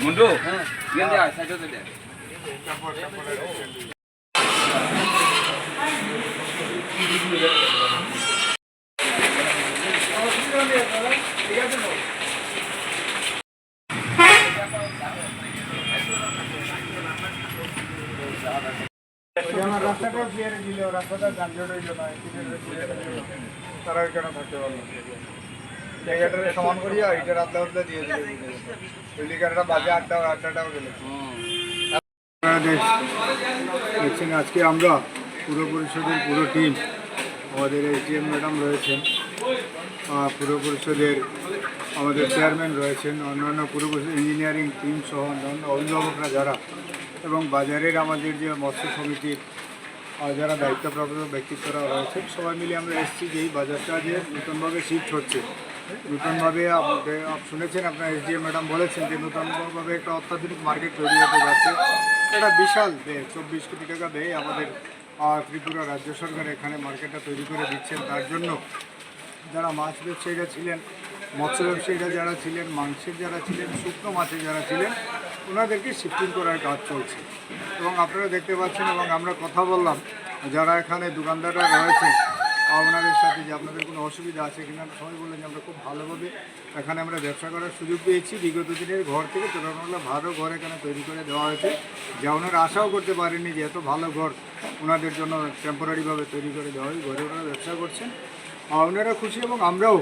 মুন্ডু গেল যা সাইডে দে রাস্তাটা ক্লিয়ার দিল, রাস্তাটা যানজট হইল না, তারা ওইখানে থাকতে পারলো। জায়গাটা সমান করিয়া এটা রাতলা উতলা দিয়ে দিল, লিকারটা বাজে আটটাটাও গেল। দেখছেন আজকে আমরা পুর পরিষদের পুরো টিম, আমাদের এসডিএম ম্যাডাম রয়েছেন, পুর পরিষদের আমাদের চেয়ারম্যান রয়েছেন, অন্যান্য পুর পরিষদ ইঞ্জিনিয়ারিং টিম সহ অন্যান্য অভিভাবকরা যারা, এবং বাজারের আমাদের যে মৎস্য সমিতির যারা দায়িত্বপ্রাপ্ত ব্যক্তিত্বরা রয়েছেন, সবাই মিলে আমরা এসেছি যে এই বাজারটা যে নতুনভাবে শিফট হচ্ছে। নতুনভাবে শুনেছেন আপনার এসডিএম ম্যাডাম বলেছেন যে নতুনভাবে একটা অত্যাধুনিক মার্কেট তৈরি হতে যাচ্ছে। একটা বিশাল ব্যয়, 24 কোটি টাকা ব্যয় আমাদের ত্রিপুরা রাজ্য সরকার এখানে মার্কেটটা তৈরি করে দিচ্ছেন। তার জন্য যারা মাছ ব্যবসায়ীরা ছিলেন, মৎস্য ব্যবসায়ীরা যারা ছিলেন, মাংসের যারা ছিলেন, শুকনো মাছের যারা ছিলেন, ওনাদেরকে শিফটিং করার কাজ চলছে। এবং আপনারা দেখতে পাচ্ছেন, এবং আমরা কথা বললাম যারা এখানে দোকানদাররা রয়েছে ওনাদের সাথে, যে আপনাদের কোনো অসুবিধা আছে কিনা। সবাই বললেন যে আমরা খুব ভালোভাবে এখানে আমরা ব্যবসা করার সুযোগ পেয়েছি। বিগত দিনের ঘর থেকে তুলনামূলক ভালো ঘর এখানে তৈরি করে দেওয়া হয়েছে, যা ওনারা আশাও করতে পারেননি যে এত ভালো ঘর ওনাদের জন্য টেম্পোরারিভাবে তৈরি করে দেওয়া হয়। ঘরে ওনারা ব্যবসা করছেন, ওনারা খুশি, এবং আমরাও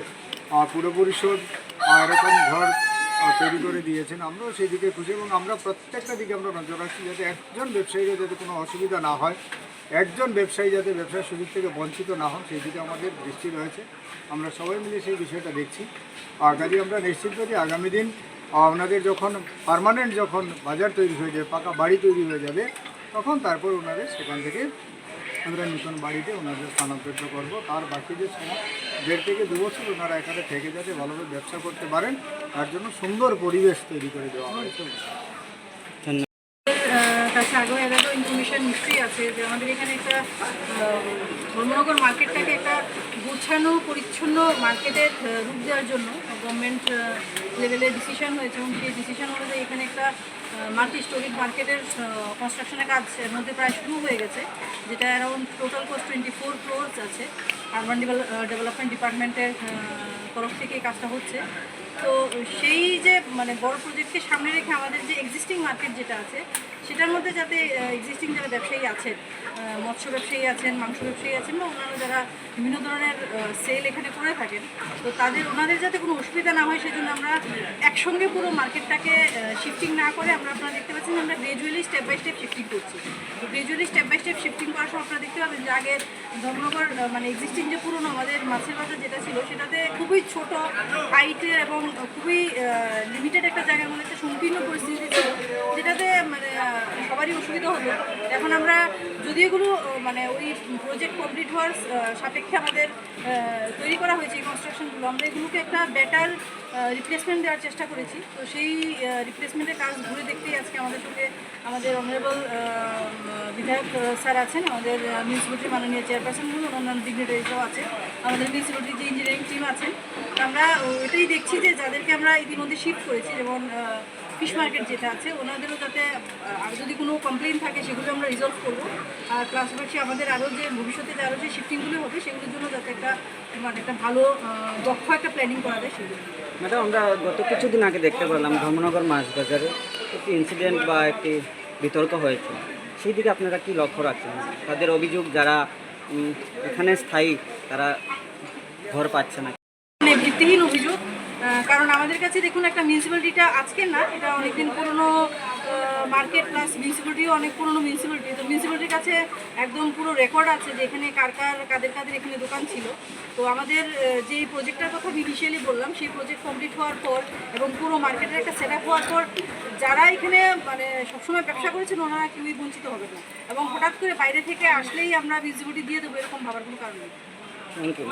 পুর পরিষদ এরকম ঘর তৈরি করে দিয়েছেন, আমরাও সেই দিকে খুশি। এবং আমরা প্রত্যেকটা দিকে আমরা নজর রাখছি যাতে একজন ব্যবসায়ীরা যাতে কোনো অসুবিধা না হয়, একজন ব্যবসায়ী যাতে ব্যবসার সুযোগ থেকে বঞ্চিত না হন, সেই দিকে আমাদের দৃষ্টি রয়েছে। আমরা সবাই মিলে সেই বিষয়টা দেখছি। কাজে আমরা নিশ্চিত করি আগামী দিন ওনাদের যখন পার্মানেন্ট যখন বাজার তৈরি হয়ে যাবে, পাকা বাড়ি তৈরি হয়ে যাবে, তখন তারপর ওনাদের সেখান থেকে আমরা নতুন বাড়িতে ওনাদের স্থানান্তরিত করবো। তার বাকি যে সময় 1.5 থেকে 2 বছর ওনারা এখানে থেকে যাতে ভালোভাবে ব্যবসা করতে পারেন, তার জন্য সুন্দর পরিবেশ তৈরি করে দেওয়া হয়েছে। কাছে আগেও এত ইনফরমেশন নিশ্চয়ই আছে যে আমাদের এখানে একটা ধর্মনগর মার্কেটটাকে একটা গোছানো পরিচ্ছন্ন মার্কেটের রূপ দেওয়ার জন্য গভর্নমেন্ট লেভেলে ডিসিশন হয়েছে, এবং সেই ডিসিশন অনুযায়ী এখানে একটা মাল্টি স্টোরিড মার্কেটের কনস্ট্রাকশনের কাজ এর মধ্যে প্রায় শুরু হয়ে গেছে, যেটা অ্যারাউন্ড টোটাল কস্ট 24 crores আছে। আরবান ডেভেলপমেন্ট ডিপার্টমেন্টের তরফ থেকে এই কাজটা হচ্ছে। তো সেই যে মানে বড় প্রজেক্টকে সামনে রেখে আমাদের যে এক্সিস্টিং মার্কেট যেটা আছে, সেটার মধ্যে যাতে এক্সিস্টিং যারা ব্যবসায়ী আছেন, মৎস্য ব্যবসায়ী আছেন, মাংস ব্যবসায়ী আছেন, বা অন্যান্য যারা বিভিন্ন ধরনের সেল এখানে করে থাকেন, তো ওনাদের যাতে কোনো অসুবিধা না হয়, সেজন্য আমরা একসঙ্গে পুরো মার্কেটটাকে শিফটিং না করে আপনারা দেখতে পাচ্ছেন আমরা gradually step by step shifting করছি। তো gradually step by step shifting করার সময় আপনারা দেখতে পাবেন যে আগের ধর্মনগর মানে এক্সিস্টিং যে পুরনো আমাদের মাছের বাজার যেটা ছিল, সেটাতে খুবই ছোট হাইটের এবং খুবই লিমিটেড একটা জায়গার মধ্যে একটা সংকীর্ণ পরিস্থিতি ছিল, যেটাতে মানে সবারই অসুবিধা হতো। এখন আমরা যদি এগুলো মানে ওই প্রজেক্ট কমপ্লিট হওয়ার সাপেক্ষে আমাদের তৈরি করা হয়েছে এই কনস্ট্রাকশনগুলো, আমরা এগুলোকে একটা বেটার রিপ্লেসমেন্ট দেওয়ার চেষ্টা করেছি। তো সেই রিপ্লেসমেন্টের কাজ ঘুরে দেখতেই আজকে আমাদের সঙ্গে আমাদের অনারেবল বিধায়ক স্যার আছেন, আমাদের মিউনিসিপ্যালিটি মাননীয় চেয়ারপারসনগুলো, অন্যান্য ডিগনিটারিজও আছে, আমাদের মিউনিসিপ্যালিটি যে ইঞ্জিনিয়ারিং টিম আছেন। আমরা এটাই দেখছি যে যাদেরকে আমরা ইতিমধ্যে শিফট করেছি, যেমন ফিশ মার্কেট যেটা আছে, ওনাদেরও যাতে আর যদি কোনো কমপ্লেন থাকে সেগুলো আমরা রিজলভ করবো। আর পাশাপাশি আমাদের আরও যে ভবিষ্যতে আরও যে শিফটিংগুলো হবে, সেগুলোর জন্য যাতে একটা মানে একটা ভালো দক্ষ একটা প্ল্যানিং করা যায় সেগুলো। ম্যাডাম, আমরা গত কিছুদিন আগে দেখতে পেলাম ধর্মনগর মাছ বাজারে একটি ইনসিডেন্ট বা একটি বিতর্ক হয়েছে, সেই দিকে আপনারা কি লক্ষ্য রাখছেন? তাদের অভিযোগ যারা এখানে স্থায়ী তারা ঘর পাচ্ছে না, মানে ভিত্তিহীন অভিযোগ। কারণ আমাদের কাছে দেখুন একটা মিউনিসিপ্যালিটিটা আজকের না, এটা অনেকদিন পুরনো মার্কেট, প্লাস মিউনিসিপ্যালিটিও অনেক পুরনো মিউনিসিপ্যালিটি। তো মিউনিসিপ্যালিটির কাছে একদম পুরো রেকর্ড আছে যে এখানে কাদের এখানে দোকান ছিল। তো আমাদের যে প্রজেক্টটার কথা আমি ইনিশিয়ালি বললাম, সেই প্রজেক্ট কমপ্লিট হওয়ার পর এবং পুরো মার্কেটের একটা সেট আপ হওয়ার পর যারা এখানে মানে সবসময় ব্যবসা করেছেন, ওনারা কেউই বঞ্চিত হবে না। এবং হঠাৎ করে বাইরে থেকে আসলেই আমরা মিউনিসিপ্যালিটি দিয়ে দেবো এরকম ভাবার কোনো কারণ নেই। Thank you.